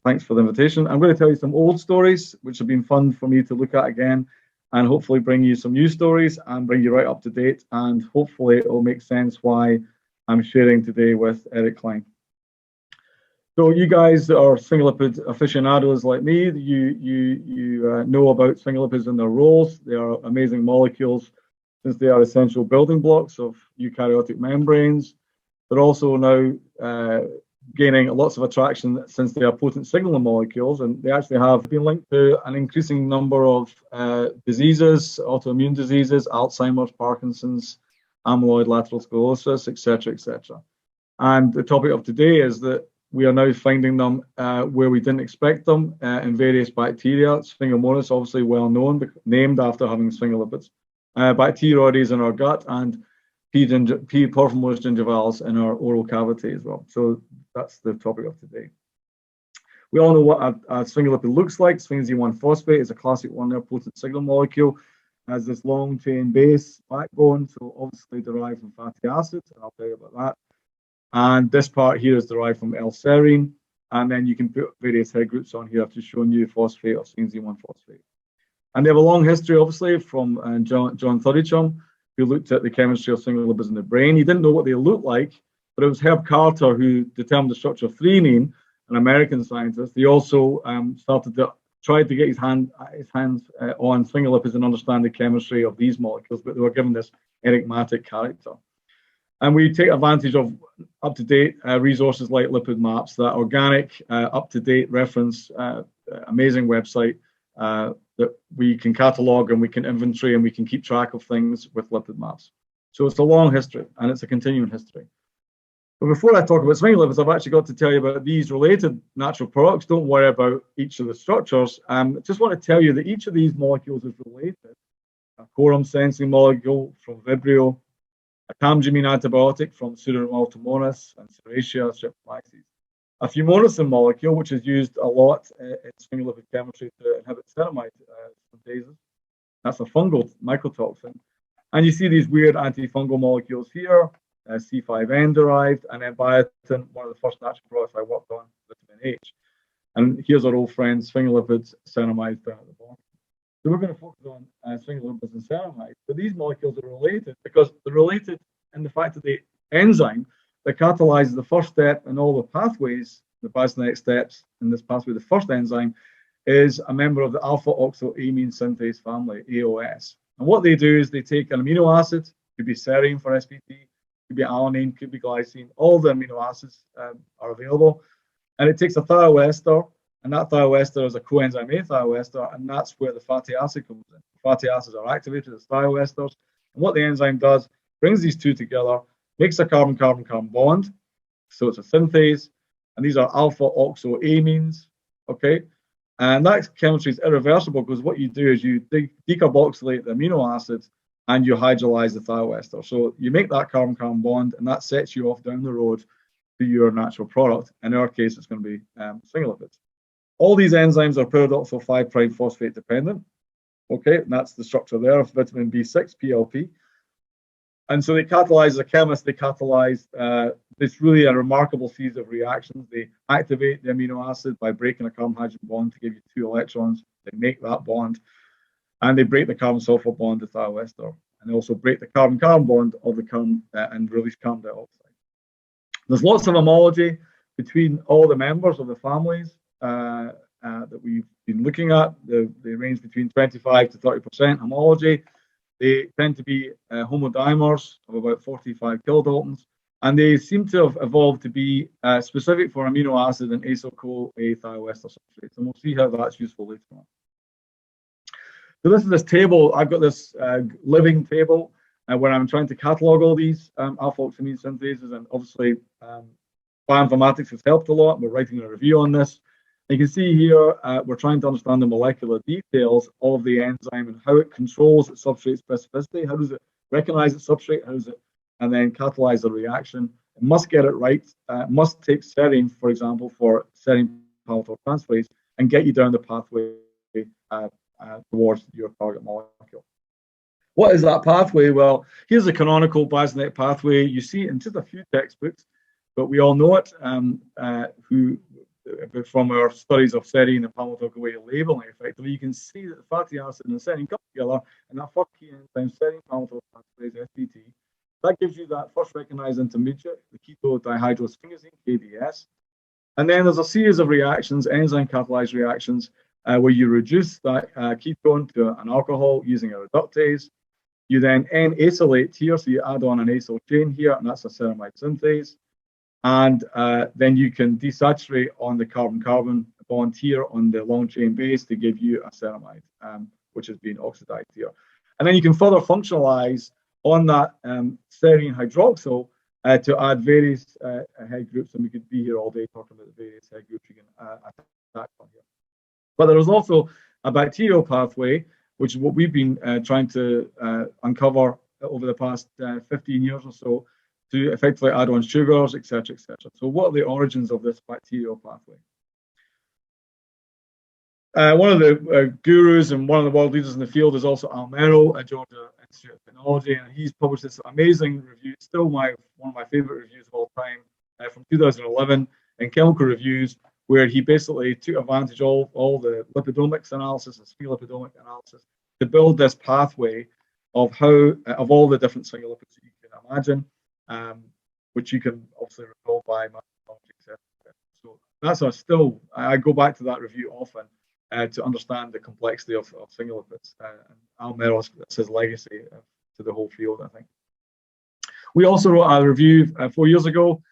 thanks for the invitation. I'm going to tell you some old stories, which have been fun for me to look at again, and hopefully bring you some new stories and bring you right up to date. And hopefully it will make sense why I'm sharing today with Eric Klein. So you guys that are sphingolipid aficionados like me, you know about sphingolipids and their roles. They are amazing molecules since they are essential building blocks of eukaryotic membranes. They're also now gaining lots of attraction since they are potent signaling molecules, and they actually have been linked to an increasing number of diseases, autoimmune diseases, Alzheimer's, Parkinson's, amyloid lateral sclerosis, etc., etc. And the topic of today is that we are now finding them where we didn't expect them in various bacteria. Sphingomonas, obviously well known, named after having sphingolipids. Bacteroides in our gut, and P. porphyromonas gingivalis in our oral cavity as well. So that's the topic of today. We all know what a sphingolipid looks like. Sphingosine-1-phosphate is a classic one there, potent signal molecule. Has this long chain base backbone, so obviously derived from fatty acids, and I'll tell you about that. And this part here is derived from L-serine, and then you can put various head groups on here. I've just shown you phosphate or sphingosine-1-phosphate. And they have a long history, obviously, from John Thurichum, who looked at the chemistry of sphingolipids in the brain. He didn't know what they looked like, but it was Herb Carter who determined the structure of threonine, an American scientist. He also tried to get his hands on sphingolipids and understand the chemistry of these molecules, but they were given this enigmatic character. And we take advantage of up-to-date resources like lipid maps, that organic, up-to-date reference, amazing website that we can catalog and we can inventory and we can keep track of things with lipid maps. So it's a long history and it's a continuing history. But before I talk about sphingolipids, I've actually got to tell you about these related natural products. Don't worry about each of the structures. Just want to tell you that each of these molecules is related. A quorum sensing molecule from Vibrio, a camgimine antibiotic from Pseudomonas and Serratia streptomyces. A fumonisine molecule, which is used a lot in sphingolipid chemistry to inhibit ceramide synthesis. That's a fungal mycotoxin. And you see these weird antifungal molecules here, C5N derived, and then biotin, one of the first natural products I worked on, vitamin H. And here's our old friend, sphingolipids, ceramides down at the bottom. So we're going to focus on sphingolipids and ceramides, but these molecules are related because they're related in the fact that the enzyme that catalyzes the first step in all the pathways, the biosynthetic steps in this pathway, the first enzyme is a member of the alpha-oxoamine synthase family, AOS. And what they do is they take an amino acid, could be serine for SPT, could be alanine, could be glycine, all the amino acids are available. And it takes a thioester, and that thioester is a coenzyme A thioester, and that's where the fatty acid comes in. Fatty acids are activated as thioesters. And what the enzyme does, brings these two together, makes a carbon-carbon-carbon bond. So it's a synthase, and these are alpha-oxoamines, okay? And that chemistry is irreversible because what you do is you decarboxylate the amino acids and you hydrolyze the thioester. So you make that carbon-carbon bond, and that sets you off down the road to your natural product. In our case, it's going to be sphingolipids. All these enzymes are pyridoxal 5' phosphate dependent. Okay, and that's the structure there of vitamin B6, PLP. And so they catalyze, as a chemist, they catalyze this really a remarkable series of reactions. They activate the amino acid by breaking a carbon-hydrogen bond to give you 2 electrons. They make that bond, and they break the carbon-sulfur bond to thioester. And they also break the carbon-carbon bond of the carbon and release carbon dioxide. There's lots of homology between all the members of the families that we've been looking at. They range between 25 to 30% homology. They tend to be homodimers of about 45 kilodaltons, and they seem to have evolved to be specific for amino acid and acyl-CoA thioester substrates, and we'll see how that's useful later on. So this is this table. I've got this living table where I'm trying to catalog all these alpha-oxamine synthases, and obviously bioinformatics has helped a lot. We're writing a review on this. You can see here, we're trying to understand the molecular details of the enzyme and how it controls its substrate specificity. How does it recognize its substrate? How does it, and then catalyze the reaction? It must get it right. It must take serine, for example, for serine palmitoyltransferase, and get you down the pathway towards your target molecule. What is that pathway? Well, here's the canonical biosynthetic pathway. You see it in just a few textbooks, but we all know it. from our studies of serine and palmitoyl-CoA labeling effectively, you can see that the fatty acid and the serine come together, and that first key enzyme, serine palmitoyl transferase (SPT), that gives you that first recognized intermediate, the keto dihydrosphingosine (KDS). And then there's a series of reactions, enzyme catalyzed reactions, where you reduce that ketone to an alcohol using a reductase. You then N-acylate here, so you add on an acyl chain here, and that's a ceramide synthase. And then you can desaturate on the carbon-carbon bond here on the long chain base to give you a ceramide, which has been oxidized here. And then you can further functionalize on that serine hydroxyl to add various head groups, and we could be here all day talking about the various head groups you can attack on here. But there is also a bacterial pathway, which is what we've been trying to uncover over the past 15 years or so, to effectively add on sugars, etc., etc. So what are the origins of this bacterial pathway? One of the gurus and one of the world leaders in the field is also Al Merrill at Georgia Institute of Technology, and he's published this amazing review, still one of my favorite reviews of all time, from 2011 in Chemical Reviews, where he basically took advantage of all the lipidomics analysis and sphingolipidomic analysis to build this pathway of how of all the different sphingolipids that you can imagine, which you can obviously recall by methodology, etc. So that's I go back to that review often to understand the complexity of sphingolipids. And Al Merrill, that's his legacy to the whole field, I think. We also wrote a review 4 years ago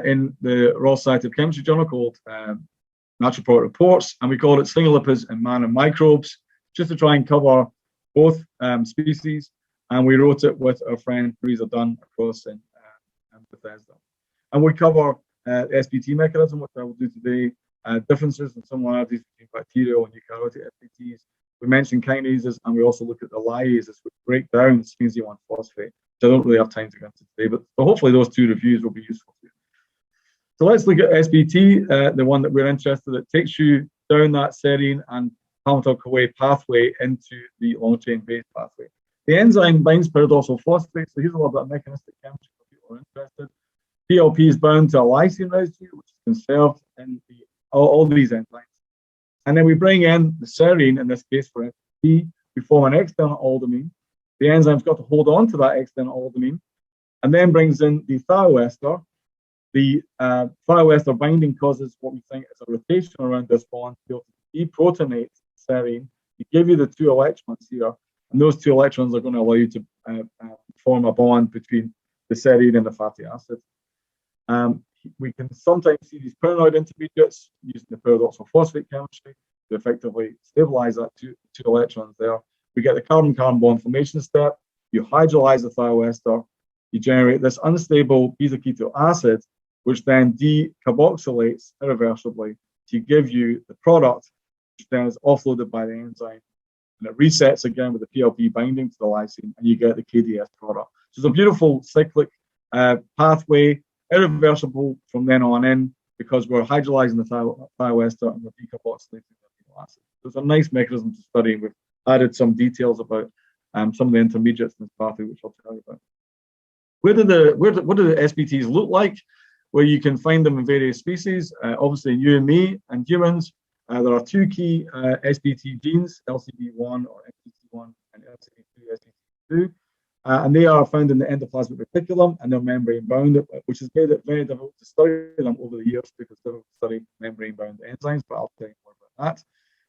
in the Royal Society of Chemistry journal called Natural Product Reports, and we called it Sphingolipids in Man and Microbes, just to try and cover both species. And we wrote it with our friend Teresa Dunn across in Bethesda. And we cover the SPT mechanism, which I will do today, differences and similarities between bacterial and eukaryotic SPTs. We mentioned kinases, and we also look at the lyases, which break down the sphingosine phosphate, which I don't really have time to go into today, but so hopefully those two reviews will be useful to you. So let's look at SPT, the one that we're interested in. It takes you down that serine and palmitoyl-CoA pathway into the long-chain base pathway. The enzyme binds pyridoxal phosphate, so here's a little bit of mechanistic chemistry for people who are interested. PLP is bound to a lysine residue, which is conserved in all these enzymes. And then we bring in the serine, in this case for SPT, we form an external aldehyde. The enzyme's got to hold on to that external aldehyde, and then brings in the thioester. The thioester binding causes what we think is a rotation around this bond to be able to deprotonate serine to give you the 2 electrons here, and those 2 electrons are going to allow you to form a bond between the serine and the fatty acid. We can sometimes see these pyrenoid intermediates using the pyridoxal phosphate chemistry to effectively stabilize that 2 electrons there. We get the carbon-carbon bond formation step. You hydrolyze the thioester. You generate this unstable beta-keto acid, which then decarboxylates irreversibly to give you the product, which then is offloaded by the enzyme. And it resets again with the PLP binding to the lysine, and you get the KDS product. So it's a beautiful cyclic pathway, irreversible from then on in, because we're hydrolyzing the thioester and we're decarboxylating the amino acid. So it's a nice mechanism to study. We've added some details about some of the intermediates in this pathway, which I'll tell you about. What do the SPTs look like? Where you can find them in various species. Obviously, in you and me and humans, there are 2 key SPT genes, LCB1 or SPT1 and LCB2, SPT2. And they are found in the endoplasmic reticulum, and they're membrane bound, which has made it very difficult to study them over the years because it's difficult to study membrane bound enzymes, but I'll tell you more about that.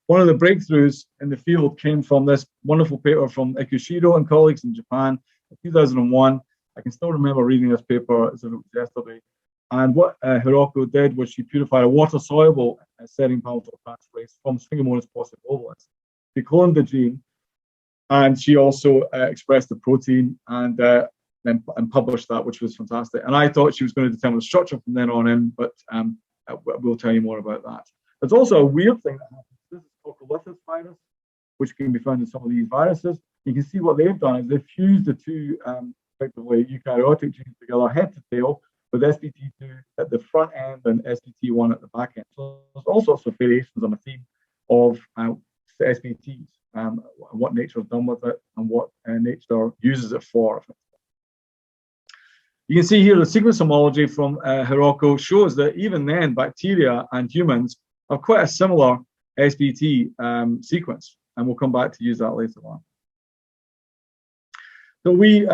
One of the breakthroughs in the field came from this wonderful paper from Ikushiro and colleagues in Japan in 2001. I can still remember reading this paper as if it was yesterday. And what Hiroko did was she purified a water-soluble serine palmitoyl transferase from Sphingomonas possibovis. She cloned the gene, and she also expressed the protein and published that, which was fantastic. And I thought she was going to determine the structure from then on in, but we'll tell you more about that. There's also a weird thing that happens. This is coccolithis virus, which can be found in some of these viruses. You can see what they've done is they've fused the 2 effectively eukaryotic genes together, head to tail, with SPT2 at the front end and SPT1 at the back end. So there's all sorts of variations on the theme of SPTs, and what nature has done with it and what nature uses it for. You can see here the sequence homology from Hiroko shows that even then, bacteria and humans have quite a similar SBT sequence, and we'll come back to use that later on. So we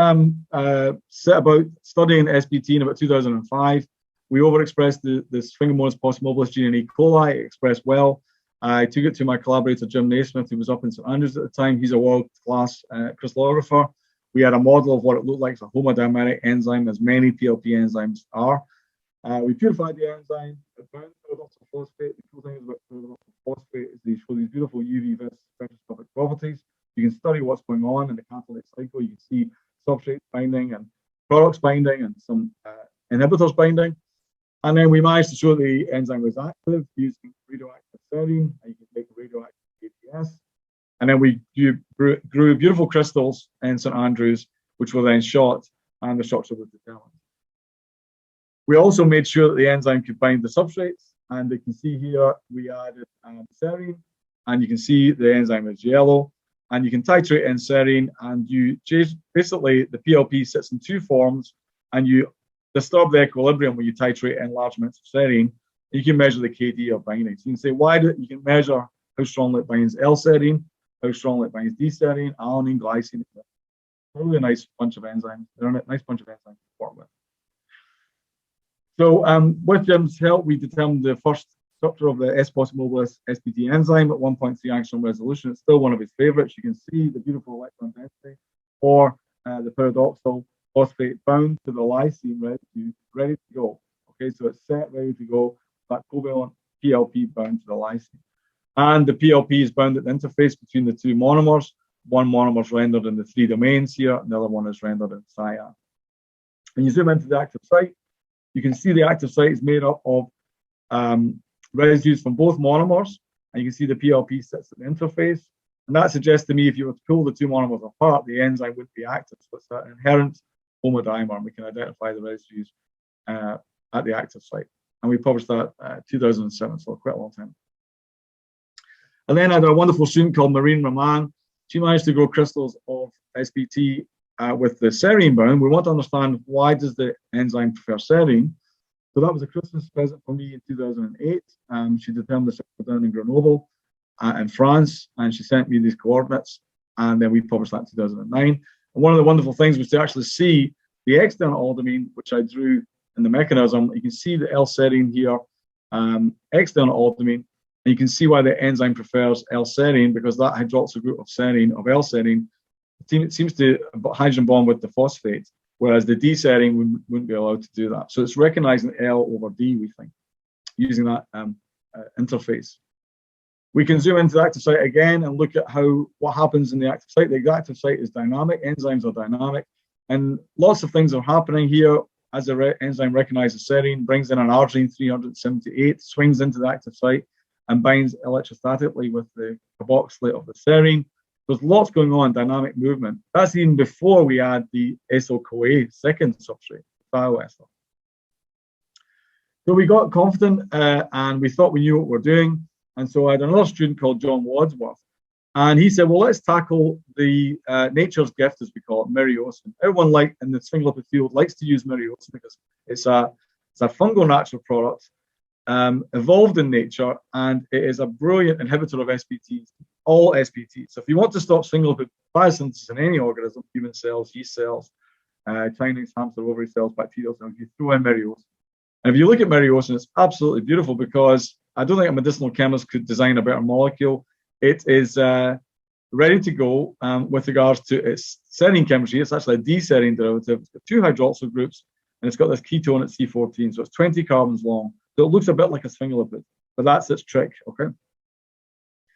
set about studying SBT in about 2005. We overexpressed the Sphingomonas postmobilis gene in E. coli. It expressed well. I took it to my collaborator, Jim Naismith, who was up in St Andrews at the time. He's a world-class crystallographer. We had a model of what it looked like as a homodimer enzyme, as many PLP enzymes are. We purified the enzyme, it bound pyridoxal phosphate. The cool thing about pyridoxal phosphate is they show these beautiful UV spectroscopic properties. You can study what's going on in the catalytic cycle. You can see substrates binding and products binding and some inhibitors binding. And then we managed to show the enzyme was active using radioactive serine, and you can take radioactive ATS. And then we grew beautiful crystals in St Andrews, which were then shot, and the structure was determined. We also made sure that the enzyme could bind the substrates, and you can see here we added serine, and you can see the enzyme is yellow, and you can titrate in serine, and you basically the PLP sits in two forms, and you disturb the equilibrium when you titrate in large amounts of serine. You can measure the KD of binding. So you can say you can measure how strongly it binds L-serine, how strongly it binds D-serine, alanine, glycine. It's a really nice bunch of enzymes. They're a nice bunch of enzymes to work with. So with Jim's help, we determined the first structure of the S. postmobilis SBT enzyme at 1.3 angstrom resolution. It's still one of his favorites. You can see the beautiful electron density for the pyridoxal phosphate bound to the lysine ready to go. Okay, so it's set, ready to go. That covalent PLP bound to the lysine. And the PLP is bound at the interface between the two monomers. One monomer is rendered in the 3 domains here, and the other one is rendered in cyan. And you zoom into the active site, you can see the active site is made up of residues from both monomers, and you can see the PLP sits at the interface. And that suggests to me if you were to pull the two monomers apart, the enzyme wouldn't be active. So it's an inherent homodimer, and we can identify the residues at the active site. And we published that 2007, so quite a long time. And then I had a wonderful student called Maureen Raman. She managed to grow crystals of SBT with the serine bound. We want to understand why does the enzyme prefer serine. So that was a Christmas present for me in 2008. She determined this down in Grenoble in France, and she sent me these coordinates, and then we published that in 2009. And one of the wonderful things was to actually see the external albumin, which I drew in the mechanism. You can see the L-serine here, external albumin, and you can see why the enzyme prefers L-serine, because that hydroxyl group of serine, of L-serine, seems to hydrogen bond with the phosphate, whereas the D-serine wouldn't be allowed to do that. So it's recognizing L over D, we think, using that interface. We can zoom into the active site again and look at what happens in the active site. The active site is dynamic, enzymes are dynamic, and lots of things are happening here. As the enzyme recognizes serine, brings in an arginine 378, swings into the active site, and binds electrostatically with the carboxylate of the serine. There's lots going on, dynamic movement. That's even before we add the acyl-CoA second substrate, thioester. So we got confident and we thought we knew what we're doing. And so I had another student called John Wadsworth. And he said, well, let's tackle the nature's gift, as we call it, myriocin. Everyone in the Sphingolipid field likes to use myriocin because it's a fungal natural product, evolved in nature, and it is a brilliant inhibitor of SBTs, all SBTs. So if you want to stop Sphingolipid biosynthesis in any organism, human cells, yeast cells, Chinese hamster ovary cells, bacterial cells, you throw in myriocin. And if you look at myriocin, it's absolutely beautiful because I don't think a medicinal chemist could design a better molecule. It is ready to go with regards to its serine chemistry. It's actually a D-serine derivative. It's got 2 hydroxyl groups, and it's got this ketone at C14, so it's 20 carbons long. So it looks a bit like a sphingolipid, but that's its trick, okay?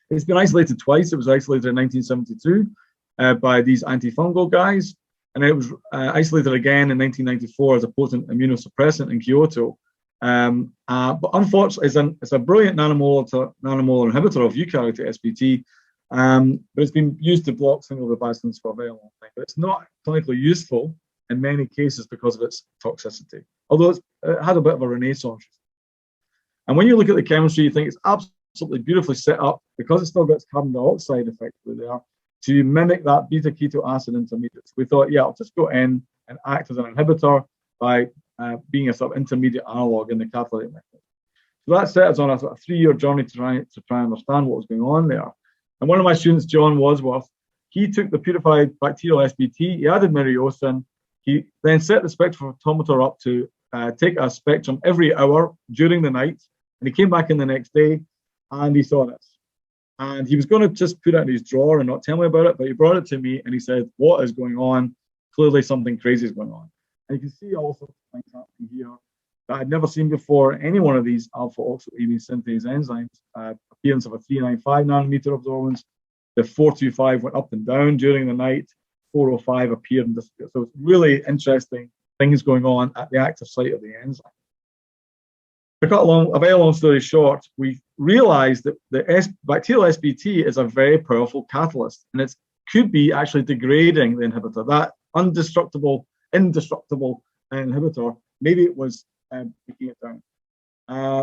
It's been isolated twice. It was isolated in 1972 by these antifungal guys, and it was isolated again in 1994 as a potent immunosuppressant in Kyoto. But unfortunately, it's a brilliant nanomolar inhibitor of eukaryotic SBT, but it's been used to block Sphingolipid biosynthesis for a very long time. But it's not clinically useful in many cases because of its toxicity, although it had a bit of a renaissance. And when you look at the chemistry, you think it's absolutely beautifully set up because it's still got its carbon dioxide effectively there to mimic that beta keto acid intermediate. So we thought, yeah, I'll just go in and act as an inhibitor by being a sort of intermediate analog in the catalytic mechanism. So that set us on a sort of 3-year journey to try and understand what was going on there. And one of my students, John Wadsworth, he took the purified bacterial SBT, he added myriocin, he then set the spectrophotometer up to take a spectrum every hour during the night, and he came back in the next day and he saw this. And he was going to just put it in his drawer and not tell me about it, but he brought it to me and he said, what is going on? Clearly something crazy is going on. And you can see all sorts of things happening here that I'd never seen before in any one of these alpha oxoamine synthase enzymes. Appearance of a 395 nanometer absorbance. The 425 went up and down during the night. 405 appeared and disappeared. So it's really interesting things going on at the active site of the enzyme. To cut a very long story short, we realized that the bacterial SBT is a very powerful catalyst, and it could be actually degrading the inhibitor. That indestructible inhibitor, maybe it was breaking it down.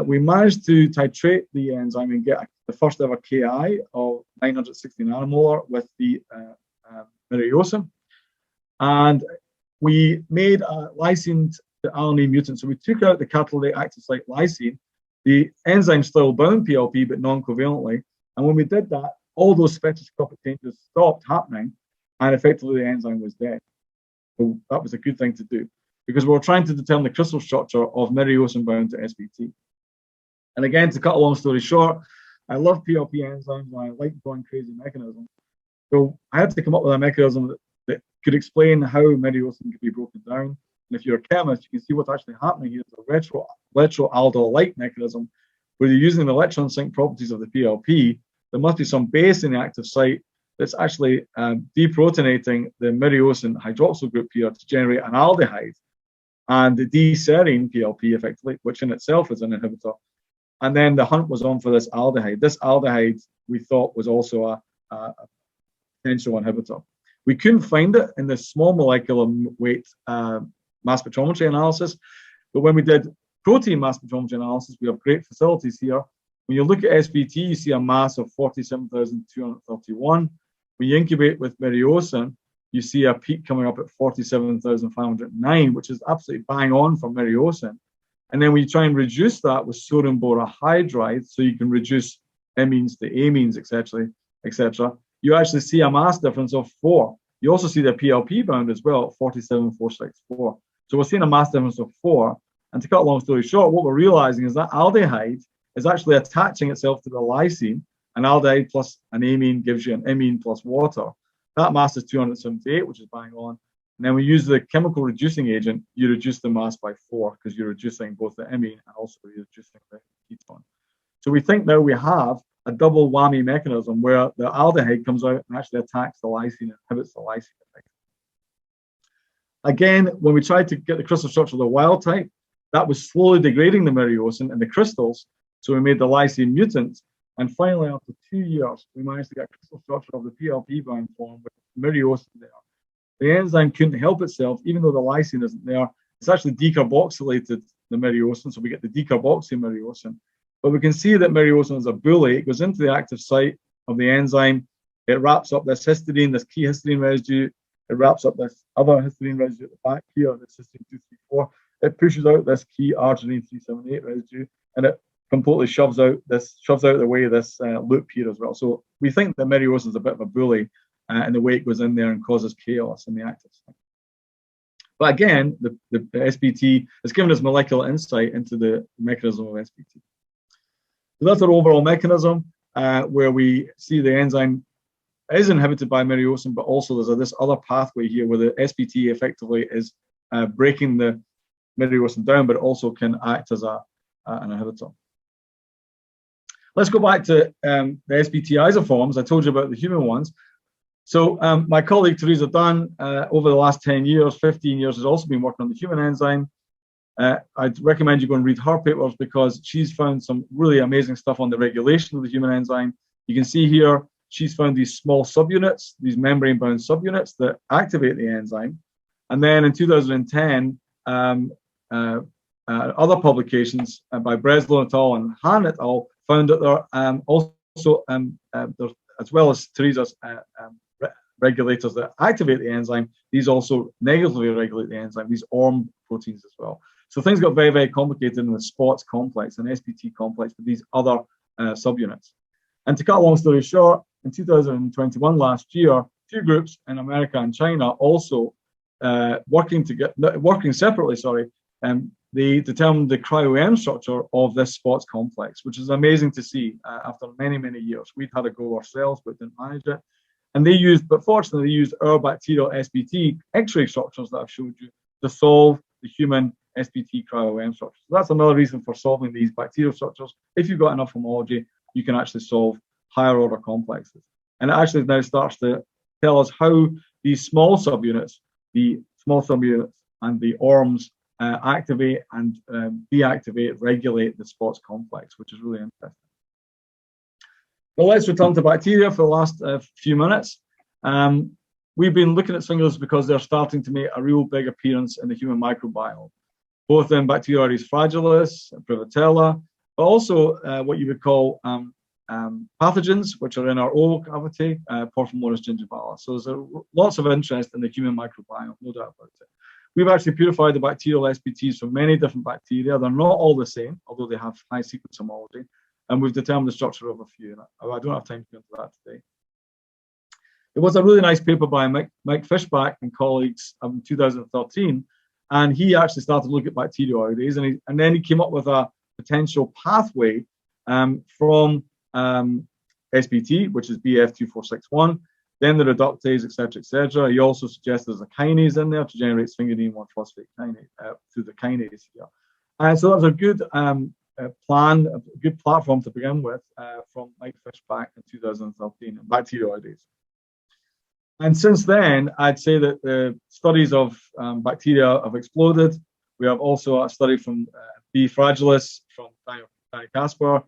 We managed to titrate the enzyme and get the first ever Ki of 960 nanomolar with the myriocin. And we made a lysine to alanine mutant. So we took out the catalytic active site lysine. The enzyme still bound PLP, but non-covalently. And when we did that, all those spectroscopic changes stopped happening, and effectively the enzyme was dead. So that was a good thing to do, because we were trying to determine the crystal structure of myriocin bound to SBT. And again, to cut a long story short, I love PLP enzymes and I like drawing crazy mechanisms. So I had to come up with a mechanism that could explain how myriocin could be broken down. And if you're a chemist, you can see what's actually happening here. It's a retroaldol-like mechanism where you're using the electron sink properties of the PLP. There must be some base in the active site that's actually deprotonating the myriocin hydroxyl group here to generate an aldehyde, and the D-serine PLP effectively, which in itself is an inhibitor. And then the hunt was on for this aldehyde. This aldehyde we thought was also a potential inhibitor. We couldn't find it in the small molecular weight mass spectrometry analysis, but when we did protein mass spectrometry analysis, we have great facilities here. When you look at SBT, you see a mass of 47,231. When you incubate with myriocin, you see a peak coming up at 47,509, which is absolutely bang on for myriocin. And then when you try and reduce that with sodium borohydride, so you can reduce amines to amines, etc., you actually see a mass difference of 4. You also see the PLP bound as well at 47,464. So we're seeing a mass difference of 4. And to cut a long story short, what we're realizing is that aldehyde is actually attaching itself to the lysine. An aldehyde plus an amine gives you an amine plus water. That mass is 278, which is bang on. And then we use the chemical reducing agent, you reduce the mass by 4 because you're reducing both the amine and also you're reducing the ketone. So we think now we have a double whammy mechanism where the aldehyde comes out and actually attacks the lysine and inhibits the lysine effect. Again, when we tried to get the crystal structure of the wild type, that was slowly degrading the myriocin in the crystals. So we made the lysine mutant. And finally, after 2 years, we managed to get crystal structure of the PLP bound form with myriocin there. The enzyme couldn't help itself, even though the lysine isn't there. It's actually decarboxylated the myriocin, so we get the decarboxy myriocin. But we can see that myriocin is a bully. It goes into the active site of the enzyme. It wraps up this histidine, this key histidine residue. It wraps up this other histidine residue at the back here, this histidine 234. It pushes out this key arginine 378 residue, and it completely shoves out the way this loop here as well. So we think that myriocin is a bit of a bully in the way it goes in there and causes chaos in the active site. But again, the SBT has given us molecular insight into the mechanism of SBT. So that's our overall mechanism where we see the enzyme is inhibited by myriocin, but also there's this other pathway here where the SBT effectively is breaking the myriocin down, but also can act as an inhibitor. Let's go back to the SBT isoforms. I told you about the human ones. So my colleague Teresa Dunn, over the last 10 years, 15 years, has also been working on the human enzyme. I'd recommend you go and read her papers because she's found some really amazing stuff on the regulation of the human enzyme. You can see here, she's found these small subunits, these membrane-bound subunits that activate the enzyme. And then in 2010, other publications by Breslow et al. And Hahn et al. Found that there also, as well as Teresa's regulators that activate the enzyme, these also negatively regulate the enzyme, these ORM proteins as well. So things got very, very complicated in the SPOTS complex and SPT complex with these other subunits. And to cut a long story short, in 2021, last year, two groups in America and China also working separately, they determined the cryo-EM structure of this SPOTS complex, which is amazing to see after many, many years. We'd had a go ourselves, but didn't manage it. And they used, but fortunately, they used our bacterial SPT X-ray structures that I've showed you to solve the human SPT cryo-EM structure. So that's another reason for solving these bacterial structures. If you've got enough homology, you can actually solve higher order complexes. And it actually now starts to tell us how these small subunits, and the ORMs activate and deactivate, regulate the SPOTS complex, which is really interesting. Well, let's return to bacteria for the last few minutes. We've been looking at Sphingolipids because they're starting to make a real big appearance in the human microbiome, both in Bacteroides fragilis, Privitella, but also what you would call pathogens, which are in our oral cavity, Porphyromonas gingivalis. So there's lots of interest in the human microbiome, no doubt about it. We've actually purified the bacterial SPTs from many different bacteria. They're not all the same, although they have high sequence homology. And we've determined the structure of a few. I don't have time to go into that today. It was a really nice paper by Mike Fishback and colleagues in 2013. And he actually started to look at bacteroides. And then he came up with a potential pathway from SPT, which is BF2461, then the reductase, etc. He also suggests there's a kinase in there to generate sphingidine 1-phosphate kinase through the kinase here. And so that's a good plan, a good platform to begin with from Mike Fishback in 2013 in bacteroides. And since then, I'd say that the studies of bacteria have exploded. We have also a study from B. fragilis from Danny Kasper,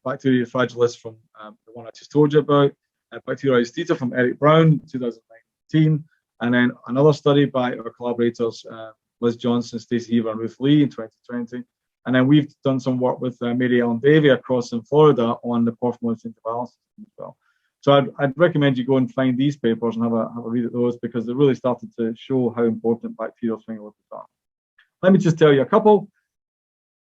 Bacteria fragilis from the one I just told you about, Bacteroides theta from Eric Brown, 2019, and then another study by our collaborators, Liz Johnson, Stacey Heaver, and Ruth Lee in 2020. And then we've done some work with Mary Ellen Davey across in Florida on the Porphyromonas gingivalis as well. So I'd recommend you go and find these papers and have a read at those, because they really started to show how important bacterial sphingolipids are. Let me just tell you a couple.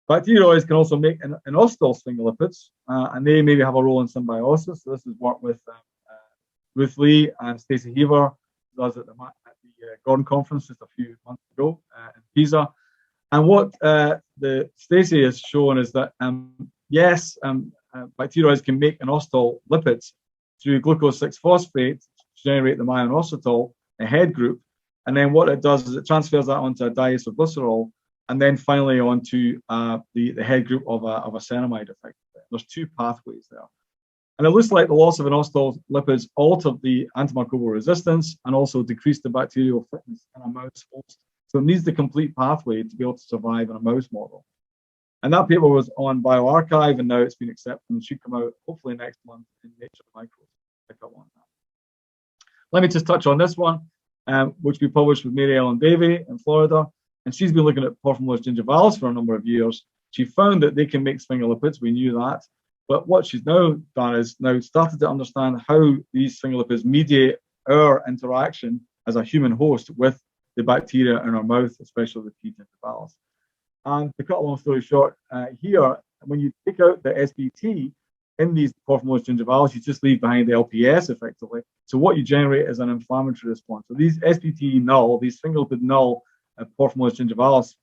Bacteroids can also make inositol sphingolipids, and they maybe have a role in symbiosis. So this is work with Ruth Lee and Stacey Heaver, who does at the Gordon conference just a few months ago in Pisa. And what the Stacey has shown is that yes, bacteroids can make inositol lipids through glucose 6-phosphate to generate the myoinositol, a head group, and then what it does is it transfers that onto a diacylglycerol, and then finally onto the head group of a ceramide effectively. There's two pathways there. And it looks like the loss of inositol lipids altered the antimicrobial resistance and also decreased the bacterial fitness in a mouse host. So it needs the complete pathway to be able to survive in a mouse model. And that paper was on bioRxiv, and now it's been accepted and should come out hopefully next month in Nature Microbes. Pick up on that. Let me just touch on this one, which we published with Mary Ellen Davey in Florida. And she's been looking at Porphyromonas gingivalis for a number of years. She found that they can make sphingolipids. We knew that. But what she's now done is now started to understand how these sphingolipids mediate our interaction as a human host with the bacteria in our mouth, especially the P. gingivalis. And to cut a long story short, here, when you take out the SPT in these Porphyromonas gingivalis, you just leave behind the LPS effectively. So what you generate is an inflammatory response. So these SPT null, these sphingolipid null Porphyromonas gingivalis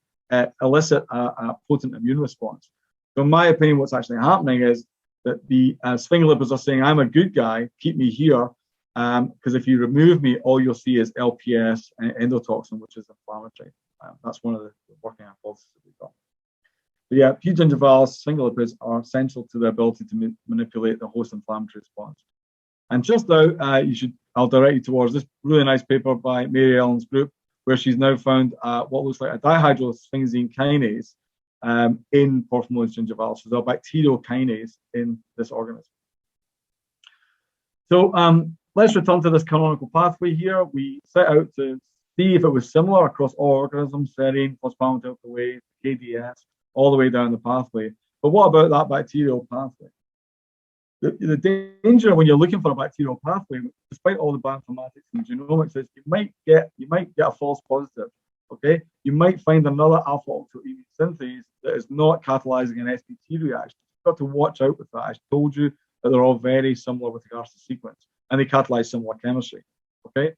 elicit a potent immune response. So in my opinion, what's actually happening is that the sphingolipids are saying, I'm a good guy, keep me here, because if you remove me, all you'll see is LPS and endotoxin, which is inflammatory. That's one of the working hypotheses that we've got. But yeah, P. gingivalis sphingolipids are essential to the ability to manipulate the host inflammatory response. And just now, I'll direct you towards this really nice paper by Mary Ellen's group, where she's now found what looks like a dihydrosphingosine kinase in Porphyromonas gingivalis. So there's a bacterial kinase in this organism. So let's return to this canonical pathway here. We set out to see if it was similar across all organisms, serine, phosphomethylCoA, KDS, all the way down the pathway. But what about that bacterial pathway? the danger when you're looking for a bacterial pathway, despite all the bioinformatics and genomics, is you might get a false positive. Okay, you might find another alpha oxoamine synthase that is not catalyzing an SBT reaction. You've got to watch out with that. I told you that they're all very similar with regards to sequence, and they catalyze similar chemistry. Okay,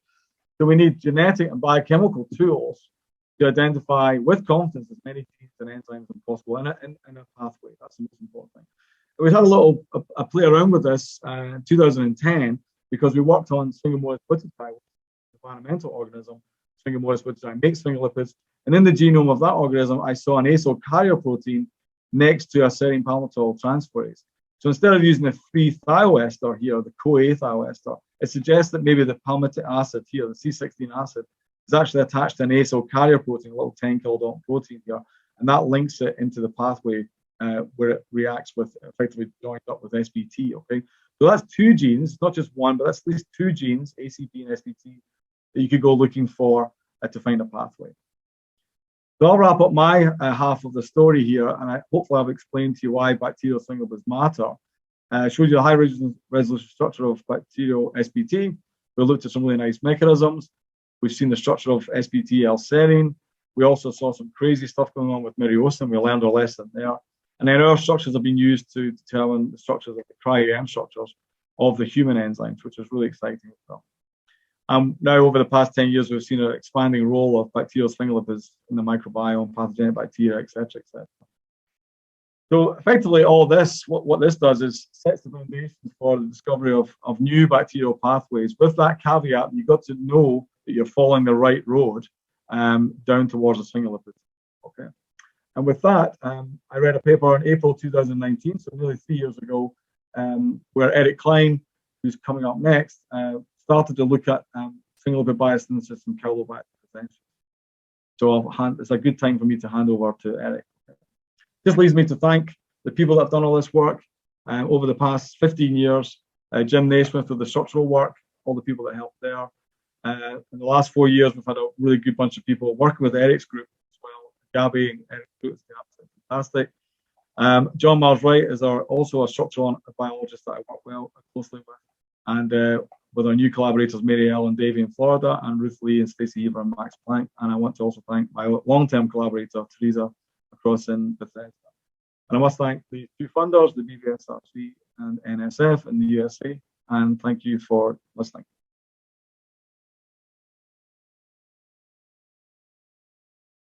so we need genetic and biochemical tools to identify with confidence as many genes and enzymes as possible in a pathway. That's the most important thing. We had a play around with this in 2010 because we worked on Sphingolipid, which is an environmental organism. Sphingolipid, which makes sphingolipids, and in the genome of that organism, I saw an acyl carrier protein next to a serine palmitol transferase. So instead of using the free thioester here, the CoA thioester, it suggests that maybe the palmitic acid here, the C16 acid, is actually attached to an acyl carrier protein, a little 10 kilodalton protein here, and that links it into the pathway where it reacts with, effectively joined up with SBT. Okay, so that's two genes, not just one, but that's at least two genes, ACP and SBT, that you could go looking for to find a pathway. So I'll wrap up my half of the story here, and hopefully I've explained to you why bacterial sphingolipids matter. I showed you the high resolution structure of bacterial SBT. We looked at some really nice mechanisms. We've seen the structure of SBT-L-serine. We also saw some crazy stuff going on with myriocin. We learned our lesson there. And then our structures have been used to determine the structures of the cryo-EM structures of the human enzymes, which is really exciting as well. Now, over the past 10 years, we've seen an expanding role of bacterial sphingolipids in the microbiome, pathogenic bacteria, etc., etc. So effectively, all this, what this does is sets the foundation for the discovery of new bacterial pathways. With that caveat, you've got to know that you're following the right road down towards the sphingolipids. Okay. And with that, I read a paper in April 2019, so nearly 3 years ago, where Eric Klein, who's coming up next, started to look at sphingolipid biosynthesis and Campylobacter potential. So it's a good time for me to hand over to Eric. This leads me to thank the people that have done all this work over the past 15 years. Jim Naismith with the structural work, all the people that helped there. In the last 4 years, we've had a really good bunch of people working with Eric's group as well. Gabby and Eric's group is fantastic. John Miles Wright is also a structural biologist that I work closely with. And with our new collaborators, Mary Ellen Davey in Florida, and Ruth Lee and Stacey Eber and Max Planck. And I want to also thank my long-term collaborator, Teresa, across in Bethesda. And I must thank the two funders, the BVSRC and NSF in the USA. And thank you for listening.